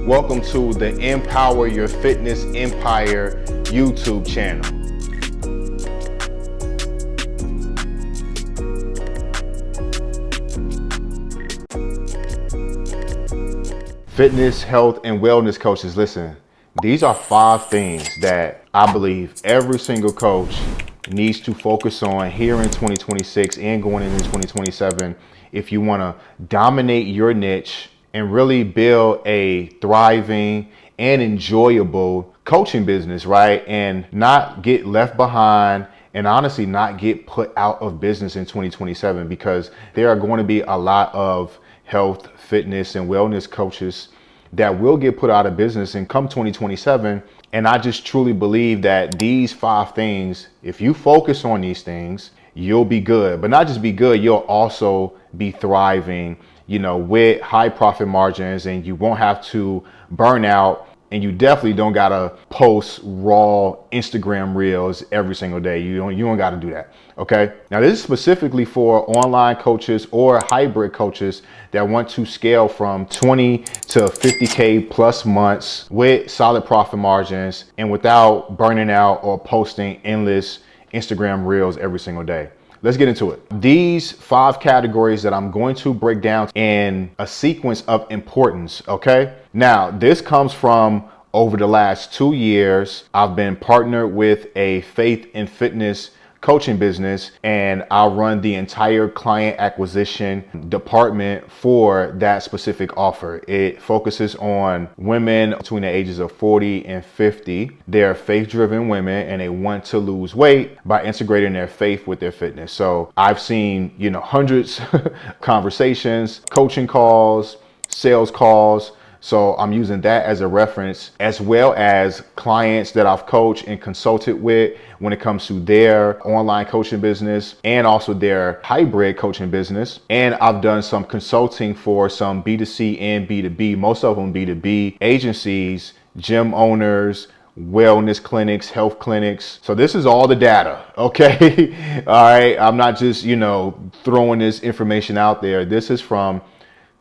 Welcome to the Empower Your Fitness Empire YouTube channel. Fitness, health, and wellness coaches, listen, these are 5 things that I believe every single coach needs to focus on here in 2026 and going into 2027 if you want to dominate your niche and really build a thriving and enjoyable coaching business, right? And not get left behind and honestly not get put out of business in 2027, because there are going to be a lot of health, fitness, and wellness coaches that will get put out of business and come 2027. And I just truly believe that these 5 things, if you focus on these things, you'll be good. But not just be good, you'll also be thriving, with high profit margins, and you won't have to burn out. And you definitely don't gotta post raw Instagram reels every single day. You don't gotta do that. Okay. Now this is specifically for online coaches or hybrid coaches that want to scale from 20 to 50K plus months with solid profit margins and without burning out or posting endless Instagram reels every single day. Let's get into it. These 5 categories that I'm going to break down in a sequence of importance, okay? Now, this comes from over the last 2 years. I've been partnered with a faith and fitness coaching business, and I run the entire client acquisition department for that specific offer. It focuses on women between the ages of 40 and 50. They're faith-driven women and they want to lose weight by integrating their faith with their fitness. So I've seen, hundreds conversations, coaching calls, sales calls. So I'm using that as a reference, as well as clients that I've coached and consulted with when it comes to their online coaching business and also their hybrid coaching business. And I've done some consulting for some B2C and B2B, most of them B2B agencies, gym owners, wellness clinics, health clinics. So this is all the data, okay? All right, I'm not just, throwing this information out there. This is from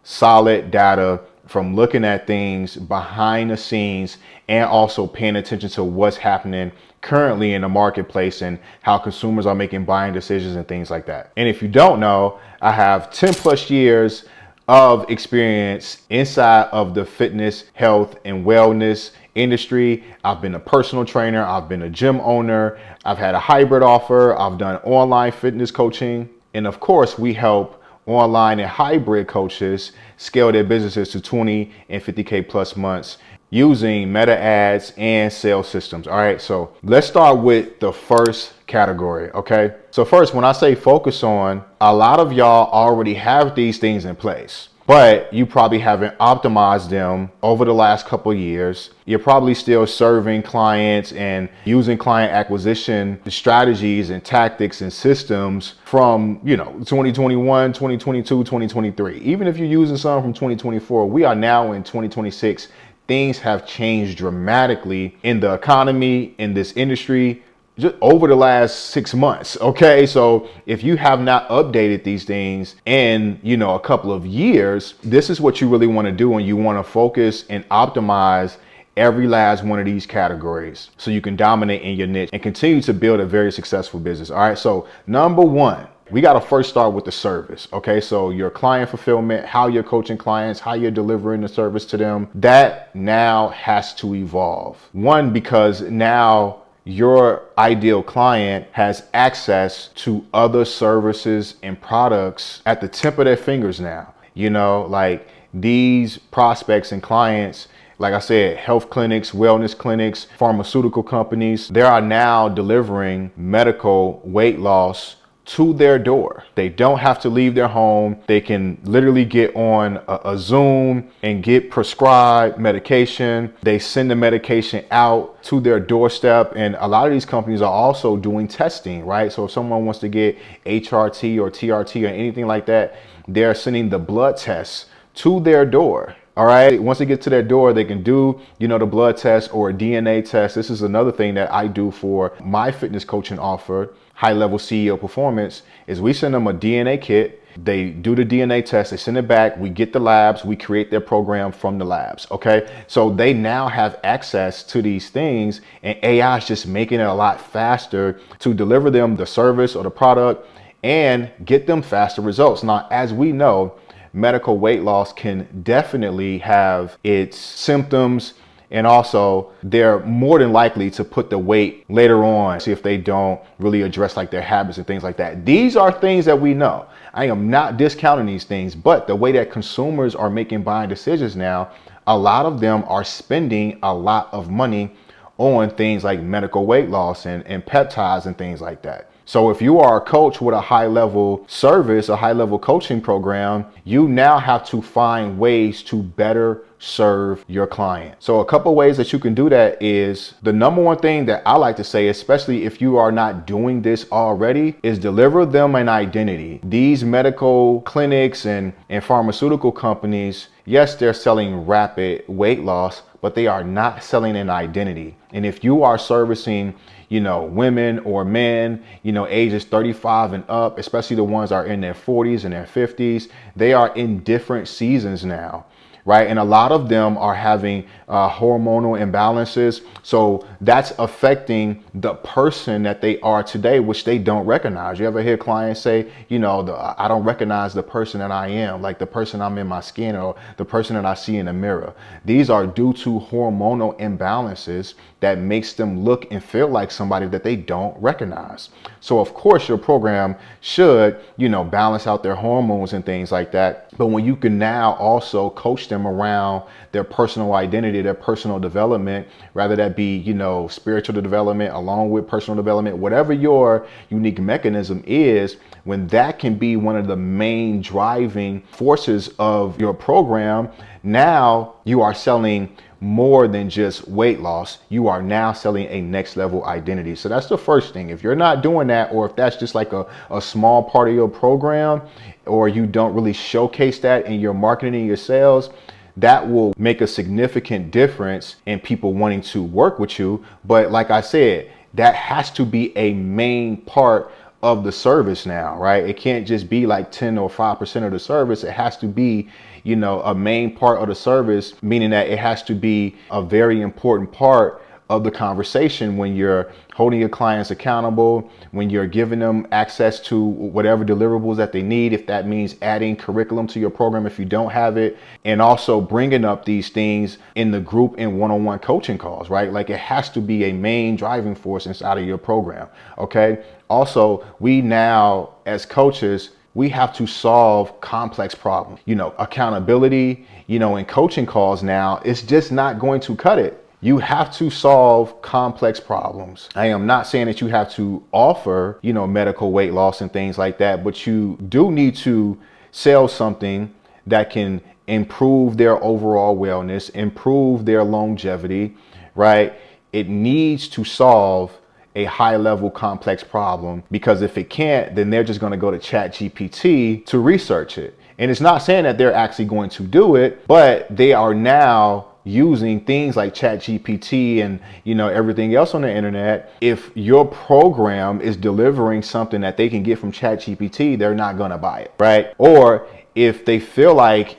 solid data, from looking at things behind the scenes and also paying attention to what's happening currently in the marketplace and how consumers are making buying decisions and things like that. And if you don't know, I have 10 plus years of experience inside of the fitness, health, and wellness industry. I've been a personal trainer. I've been a gym owner. I've had a hybrid offer. I've done online fitness coaching. And of course, we help online and hybrid coaches scale their businesses to 20 and 50K plus months using meta ads and sales systems. All right, so let's start with the first category. Okay, so first, when I say focus on, a lot of y'all already have these things in place, but you probably haven't optimized them over the last couple of years. You're probably still serving clients and using client acquisition strategies and tactics and systems from, 2021, 2022, 2023. Even if you're using some from 2024, we are now in 2026. Things have changed dramatically in the economy, in this industry, just over the last 6 months. Okay. So if you have not updated these things in, a couple of years, this is what you really want to do. And you want to focus and optimize every last one of these categories so you can dominate in your niche and continue to build a very successful business. All right. So number 1, we got to first start with the service. Okay. So your client fulfillment, how you're coaching clients, how you're delivering the service to them, that now has to evolve. 1, because now your ideal client has access to other services and products at the tip of their fingers now. Like these prospects and clients, like I said, health clinics, wellness clinics, pharmaceutical companies, they are now delivering medical weight loss to their door. They don't have to leave their home. They can literally get on a Zoom and get prescribed medication. They send the medication out to their doorstep. And a lot of these companies are also doing testing, right? So if someone wants to get HRT or TRT or anything like that, they're sending the blood tests to their door. All right. Once they get to their door, they can do, the blood test or a DNA test. This is another thing that I do for my fitness coaching offer, High Level CEO Performance, is we send them a DNA kit They do the DNA test, they send it back, we get the labs, we create their program from the labs. Okay. So they now have access to these things, and AI is just making it a lot faster to deliver them the service or the product and get them faster results. Now, as we know, medical weight loss can definitely have its symptoms, and also they're more than likely to put the weight later on, see if they don't really address like their habits and things like that. These are things that we know. I am not discounting these things, but the way that consumers are making buying decisions now, a lot of them are spending a lot of money on things like medical weight loss and peptides and things like that. So if you are a coach with a high level service, a high level coaching program, you now have to find ways to better serve your client. So a couple ways that you can do that is, the number one thing that I like to say, especially if you are not doing this already, is deliver them an identity. These medical clinics and pharmaceutical companies, yes, they're selling rapid weight loss, but they are not selling an identity. And if you are servicing, women or men, ages 35 and up, especially the ones that are in their 40s and their 50s, they are in different seasons now, right? And a lot of them are having hormonal imbalances. So that's affecting the person that they are today, which they don't recognize. You ever hear clients say, I don't recognize the person that I am, like the person I'm in my skin or the person that I see in the mirror. These are due to hormonal imbalances that makes them look and feel like somebody that they don't recognize. So of course your program should, balance out their hormones and things like that. But when you can now also coach them around their personal identity, their personal development, rather that be, spiritual development along with personal development, whatever your unique mechanism is, when that can be one of the main driving forces of your program, now you are selling more than just weight loss. You are now selling a next level identity. So that's the first thing. If you're not doing that, or if that's just like a small part of your program, or you don't really showcase that in your marketing and your sales, that will make a significant difference in people wanting to work with you. But like I said, that has to be a main part of the service now, right? It can't just be like 10 or 5% of the service. It has to be, a main part of the service, meaning that it has to be a very important part of the conversation when you're holding your clients accountable, when you're giving them access to whatever deliverables that they need, if that means adding curriculum to your program if you don't have it, and also bringing up these things in the group and one-on-one coaching calls, right? Like it has to be a main driving force inside of your program, okay? Also, we now as coaches, we have to solve complex problems. Accountability, in coaching calls now, it's just not going to cut it. You have to solve complex problems. I am not saying that you have to offer, medical weight loss and things like that, but you do need to sell something that can improve their overall wellness, improve their longevity, right? It needs to solve a high level complex problem, because if it can't, then they're just going to go to ChatGPT to research it. And it's not saying that they're actually going to do it, but they are now using things like ChatGPT and everything else on the internet. If your program is delivering something that they can get from ChatGPT, they're not going to buy it, right? Or if they feel like,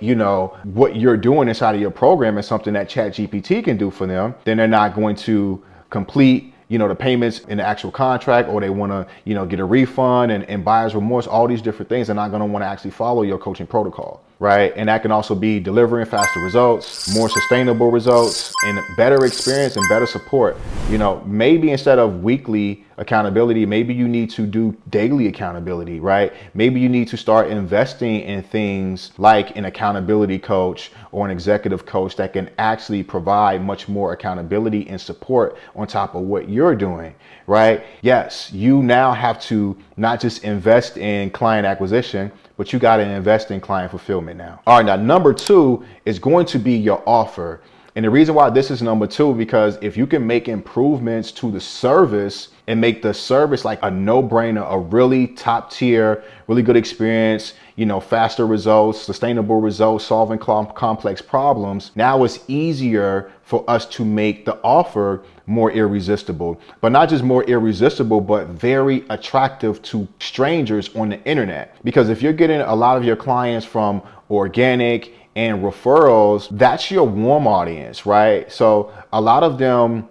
what you're doing inside of your program is something that ChatGPT can do for them, then they're not going to complete the payments in the actual contract, or they want to, get a refund and buyer's remorse, all these different things. They're not going to want to actually follow your coaching protocol, right? And that can also be delivering faster results, more sustainable results, and better experience and better support. Maybe instead of weekly accountability, maybe you need to do daily accountability, right? Maybe you need to start investing in things like an accountability coach or an executive coach that can actually provide much more accountability and support on top of what you're doing, right? Yes, you now have to not just invest in client acquisition, but you got to invest in client fulfillment now. All right, now number 2 is going to be your offer. And the reason why this is number 2, because if you can make improvements to the service and make the service like a no-brainer, a really top tier, really good experience, faster results, sustainable results, solving complex problems. Now it's easier for us to make the offer more irresistible, but not just more irresistible, but very attractive to strangers on the internet. Because if you're getting a lot of your clients from organic and referrals, that's your warm audience, right? So a lot of them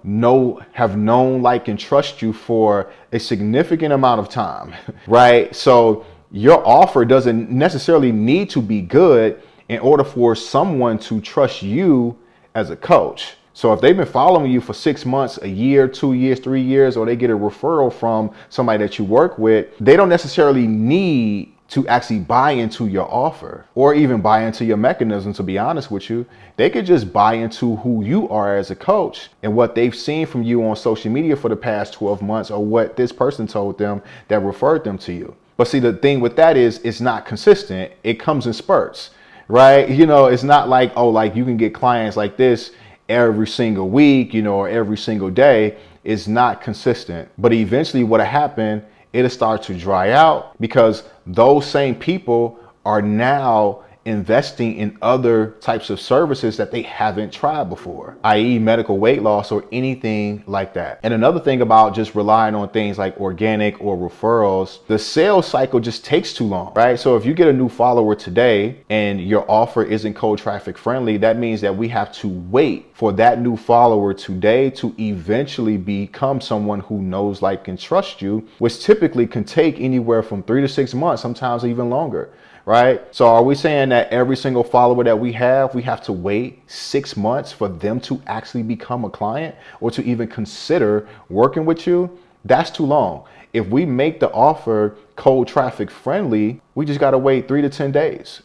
have known, like, and trust you for a significant amount of time, right? So your offer doesn't necessarily need to be good in order for someone to trust you as a coach. So if they've been following you for 6 months, a year, 2 years, 3 years, or they get a referral from somebody that you work with, they don't necessarily need to actually buy into your offer or even buy into your mechanism. To be honest with you, they could just buy into who you are as a coach and what they've seen from you on social media for the past 12 months, or what this person told them that referred them to you. But see, the thing with that is it's not consistent. It comes in spurts, right? It's not like, oh, like you can get clients like this every single week, or every single day. It's not consistent. But eventually what'll happen, it'll start to dry out, because those same people are now investing in other types of services that they haven't tried before, i.e. medical weight loss or anything like that. And another thing about just relying on things like organic or referrals, the sales cycle just takes too long, right? So if you get a new follower today and your offer isn't cold traffic friendly, that means that we have to wait for that new follower today to eventually become someone who knows, like, and trust you, which typically can take anywhere from 3 to 6 months, sometimes even longer. Right? So are we saying that every single follower that we have to wait 6 months for them to actually become a client or to even consider working with you? That's too long. If we make the offer cold traffic friendly, we just got to wait 3 to 10 days,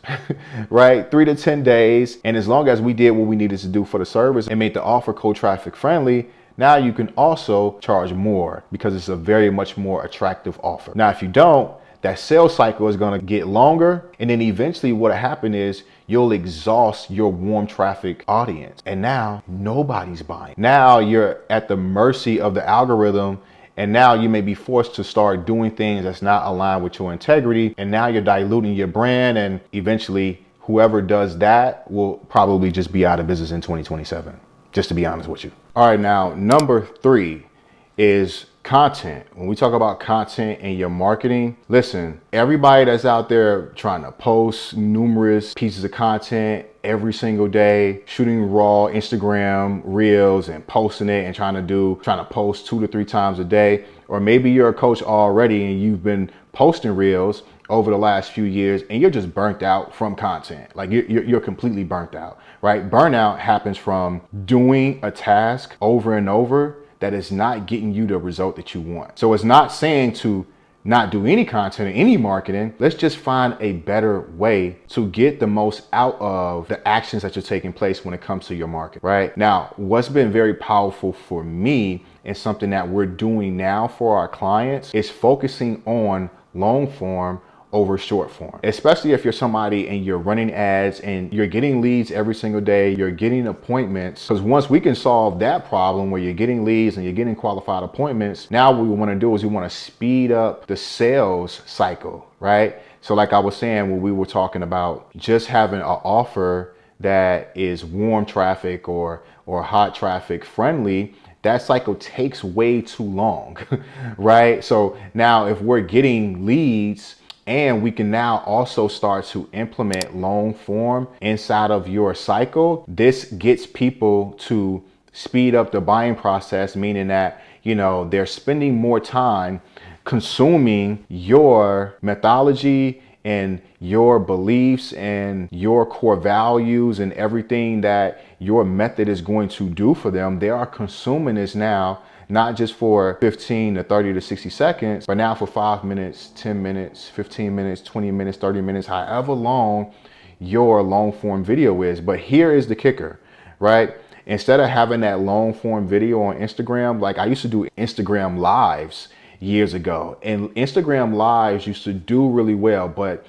right? 3 to 10 days. And as long as we did what we needed to do for the service and make the offer cold traffic friendly, now you can also charge more because it's a very much more attractive offer. Now, if you don't, that sales cycle is going to get longer. And then eventually what'll happen is you'll exhaust your warm traffic audience. And now nobody's buying. Now you're at the mercy of the algorithm. And now you may be forced to start doing things that's not aligned with your integrity. And now you're diluting your brand. And eventually whoever does that will probably just be out of business in 2027, just to be honest with you. All right, now number 3 is content. When we talk about content and your marketing, listen, everybody that's out there trying to post numerous pieces of content every single day, shooting raw Instagram reels and posting it and trying to post 2 to 3 times a day, or maybe you're a coach already and you've been posting reels over the last few years and you're just burnt out from content. Like you're completely burnt out, right? Burnout happens from doing a task over and over that is not getting you the result that you want. So it's not saying to not do any content or any marketing. Let's just find a better way to get the most out of the actions that are taking place when it comes to your market, right? Now, what's been very powerful for me and something that we're doing now for our clients is focusing on long form over short form, especially if you're somebody and you're running ads and you're getting leads every single day, you're getting appointments. Because once we can solve that problem where you're getting leads and you're getting qualified appointments, now what we want to do is we want to speed up the sales cycle, right? So like I was saying, when we were talking about just having an offer that is warm traffic or hot traffic friendly, that cycle takes way too long, right? So now if we're getting leads, and we can now also start to implement long form inside of your cycle, this gets people to speed up the buying process, meaning that, they're spending more time consuming your methodology and your beliefs and your core values and everything that your method is going to do for them. They are consuming this now, not just for 15 to 30 to 60 seconds, but now for 5 minutes, 10 minutes, 15 minutes, 20 minutes, 30 minutes, however long your long form video is. But here is the kicker, right? Instead of having that long form video on Instagram, like I used to do Instagram lives years ago, and Instagram lives used to do really well, but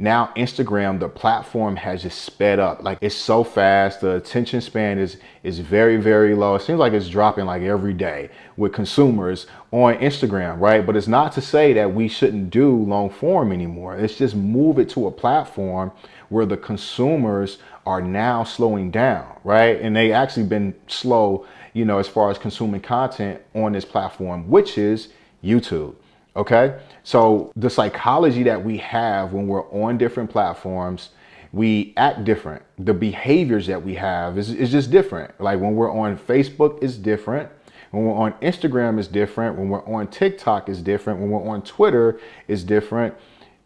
now Instagram, the platform has just sped up. Like it's so fast. The attention span is very, very low. It seems like it's dropping like every day with consumers on Instagram, right? But it's not to say that we shouldn't do long form anymore. It's just move it to a platform where the consumers are now slowing down, right? And they actually been slow, as far as consuming content on this platform, which is YouTube. Okay. So the psychology that we have when we're on different platforms, we act different. The behaviors that we have is just different. Like when we're on Facebook, it's different. When we're on Instagram, it's different. When we're on TikTok, it's different. When we're on Twitter, it's different.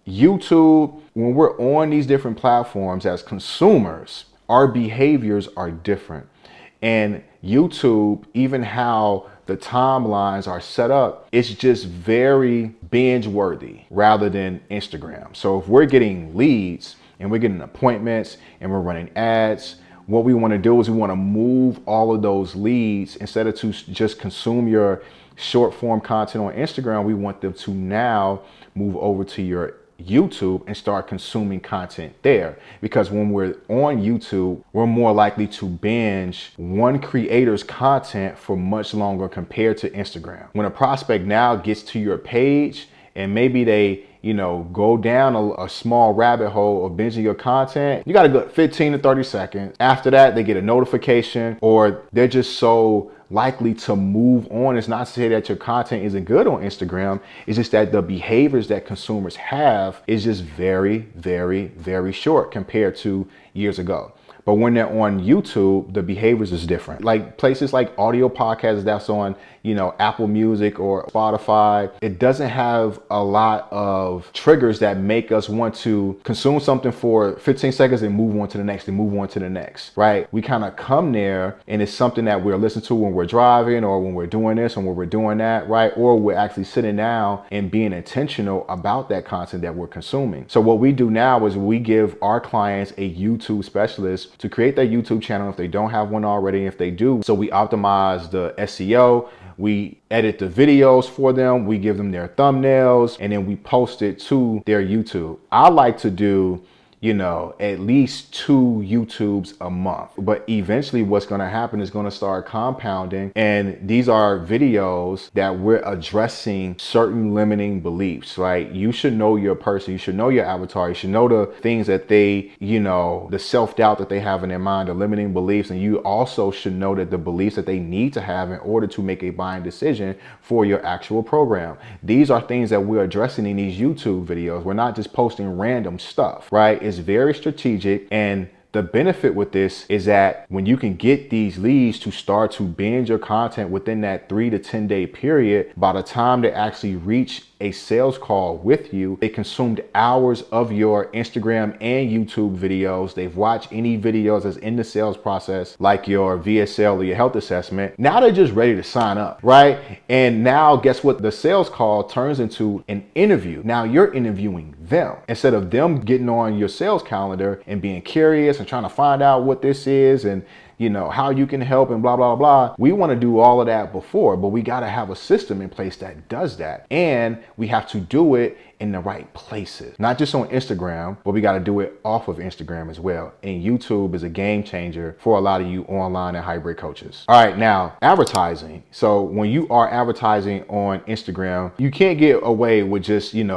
YouTube, when we're on these different platforms as consumers, our behaviors are different. And YouTube, even how the timelines are set up, it's just very binge worthy rather than Instagram. So if we're getting leads and we're getting appointments and we're running ads, what we want to do is we want to move all of those leads, instead of to just consume your short form content on Instagram, we want them to now move over to your YouTube and start consuming content there. Because when we're on YouTube, we're more likely to binge one creator's content for much longer compared to Instagram. When a prospect now gets to your page and maybe they go down a small rabbit hole of binging your content, you got a good 15 to 30 seconds. After that, they get a notification, or they're just so likely to move on. It's not to say that your content isn't good on Instagram. It's just that the behaviors that consumers have is just very, very, very short compared to years ago. But when they're on YouTube, the behaviors is different. Like places like audio podcasts that's on, Apple Music or Spotify, it doesn't have a lot of triggers that make us want to consume something for 15 seconds and move on to the next and move on to the next, right? We kind of come there and it's something that we're listening to when we're driving or when we're doing this and when we're doing that, right? Or we're actually sitting down and being intentional about that content that we're consuming. So what we do now is we give our clients a YouTube specialist to create their YouTube channel if they don't have one already. If they do, so we optimize the SEO, we edit the videos for them, we give them their thumbnails, and then we post it to their YouTube. I like to do at least 2 YouTubes a month. But eventually what's going to happen is going to start compounding. And these are videos that we're addressing certain limiting beliefs, right? You should know your person. You should know your avatar. You should know the things that they, the self-doubt that they have in their mind, the limiting beliefs. And you also should know that the beliefs that they need to have in order to make a buying decision for your actual program. These are things that we're addressing in these YouTube videos. We're not just posting random stuff, right? It's very strategic, and the benefit with this is that when you can get these leads to start to binge your content within that 3 to 10 day period, by the time they actually reach a sales call with you, they consumed hours of your Instagram and YouTube videos. They've watched any videos that's in the sales process, like your VSL or your health assessment. Now they're just ready to sign up, right? And now guess what? The sales call turns into an interview. Now you're interviewing them instead of them getting on your sales calendar and being curious and trying to find out what this is and how you can help and blah, blah, blah. We want to do all of that before, but we got to have a system in place that does that. And we have to do it in the right places, not just on Instagram, but we got to do it off of Instagram as well. And YouTube is a game changer for a lot of you online and hybrid coaches. All right, now advertising. So when you are advertising on Instagram, you can't get away with just, 1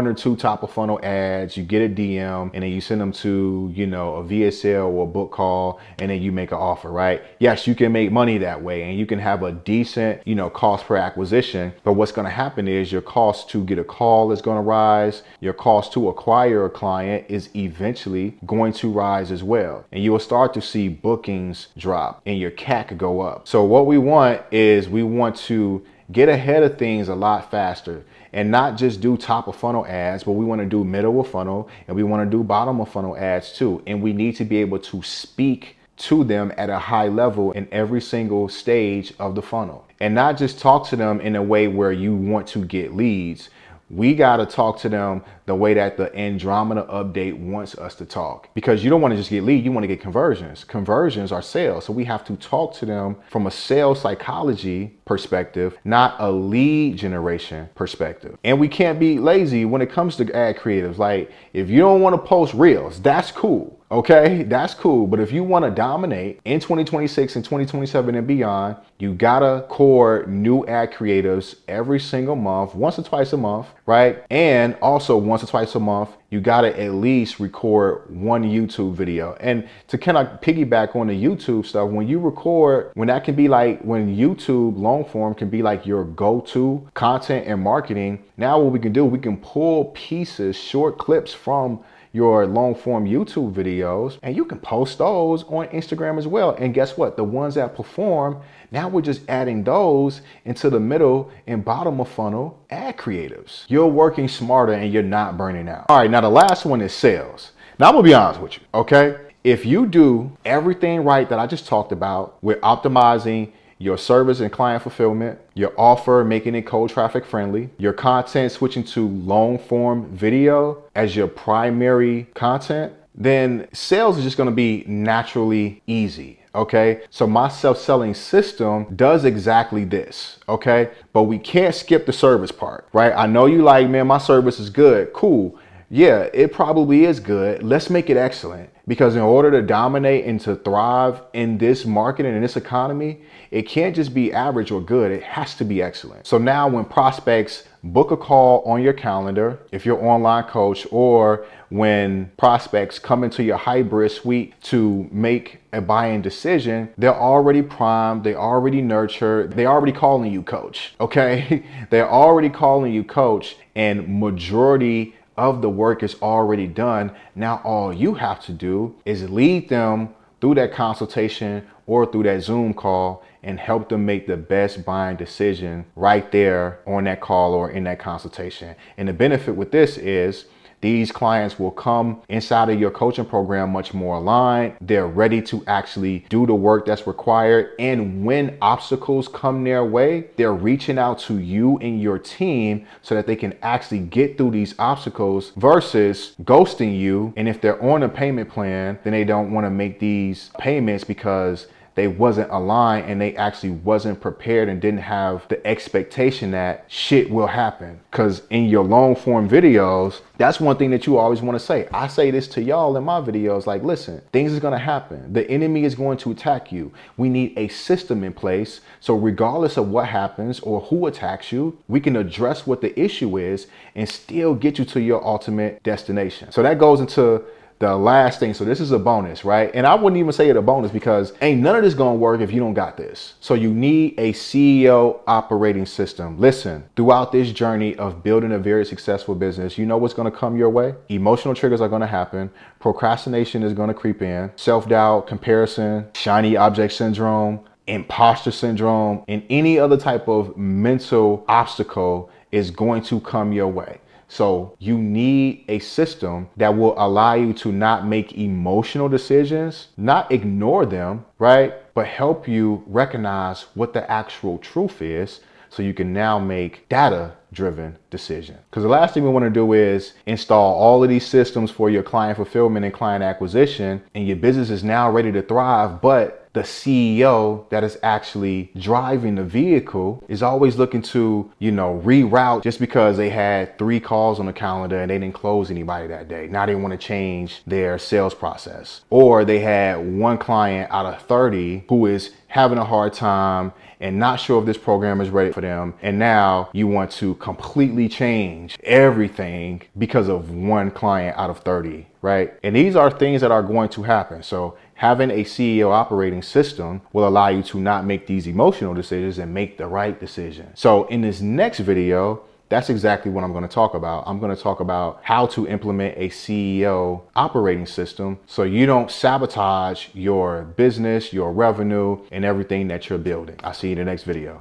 or 2 top of funnel ads. You get a DM and then you send them to, a VSL or a book call, and then you make an offer, right? Yes, you can make money that way and you can have a decent, cost per acquisition. But what's going to happen is your cost to get a call is going to rise. Your cost to acquire a client is eventually going to rise as well. And you will start to see bookings drop and your CAC go up. So what we want is we want to get ahead of things a lot faster and not just do top of funnel ads, but we want to do middle of funnel and we want to do bottom of funnel ads too. And we need to be able to speak to them at a high level in every single stage of the funnel, and not just talk to them in a way where you want to get leads. we got to talk to them the way that the Andromeda update wants us to talk, because you don't want to just get lead, you want to get conversions. Conversions are sales. So we have to talk to them from a sales psychology perspective, not a lead generation perspective. And we can't be lazy when it comes to ad creatives. Like, if you don't want to post reels, that's cool. Okay, that's cool. But if you want to dominate in 2026 and 2027 and beyond, you gotta core new ad creatives every single month, once or twice a month, right? And also once or twice a month, you gotta at least record one YouTube video. And to kind of piggyback on the YouTube stuff, when you record, when that can be like, when YouTube long form can be like your go-to content and marketing, now what we can do, we can pull pieces, short clips from your long form YouTube videos, and you can post those on Instagram as well. And guess what? The ones that perform, now we're just adding those into the middle and bottom of funnel ad creatives. You're working smarter and you're not burning out. All right, now the last one is sales. Now I'm gonna be honest with you, okay? If you do everything right that I just talked about with optimizing your service and client fulfillment, your offer, making it cold traffic friendly, your content switching to long form video as your primary content, then sales is just gonna be naturally easy, okay? So my self-selling system does exactly this, okay? But we can't skip the service part, right? I know you like, man, my service is good, cool. Yeah, it probably is good. Let's make it excellent, because in order to dominate and to thrive in this market and in this economy, it can't just be average or good. It has to be excellent. So now when prospects book a call on your calendar, if you're an online coach, or when prospects come into your hybrid suite to make a buying decision, they're already primed, they already nurtured, they already calling you coach, okay? They're already calling you coach, and majority of the work is already done. Now all you have to do is lead them through that consultation or through that Zoom call and help them make the best buying decision right there on that call or in that consultation. And the benefit with this is these clients will come inside of your coaching program much more aligned. They're ready to actually do the work that's required. And when obstacles come their way, they're reaching out to you and your team so that they can actually get through these obstacles versus ghosting you. And if they're on a payment plan, then they don't want to make these payments because they wasn't aligned and they actually wasn't prepared and didn't have the expectation that shit will happen. Because in your long form videos, that's one thing that you always want to say. I say this to y'all in my videos, like, listen, things is going to happen. The enemy is going to attack you. We need a system in place. So regardless of what happens or who attacks you, we can address what the issue is and still get you to your ultimate destination. So that goes into the last thing. So this is a bonus, right? And I wouldn't even say it a bonus because ain't none of this gonna work if you don't got this. So you need a CEO operating system. Listen, throughout this journey of building a very successful business, you know what's gonna come your way? Emotional triggers are gonna happen. Procrastination is gonna creep in. Self-doubt, comparison, shiny object syndrome, imposter syndrome, and any other type of mental obstacle is going to come your way. So you need a system that will allow you to not make emotional decisions, not ignore them, right? But help you recognize what the actual truth is so you can now make data-driven decisions. Because the last thing we want to do is install all of these systems for your client fulfillment and client acquisition, and your business is now ready to thrive, but the CEO that is actually driving the vehicle is always looking to, reroute just because they had 3 calls on the calendar and they didn't close anybody that day. Now they want to change their sales process. Or they had 1 client out of 30 who is having a hard time and not sure if this program is ready for them. And now you want to completely change everything because of 1 client out of 30, right? And these are things that are going to happen. So having a CEO operating system will allow you to not make these emotional decisions and make the right decision. So in this next video, that's exactly what I'm going to talk about. I'm going to talk about how to implement a CEO operating system so you don't sabotage your business, your revenue, and everything that you're building. I'll see you in the next video.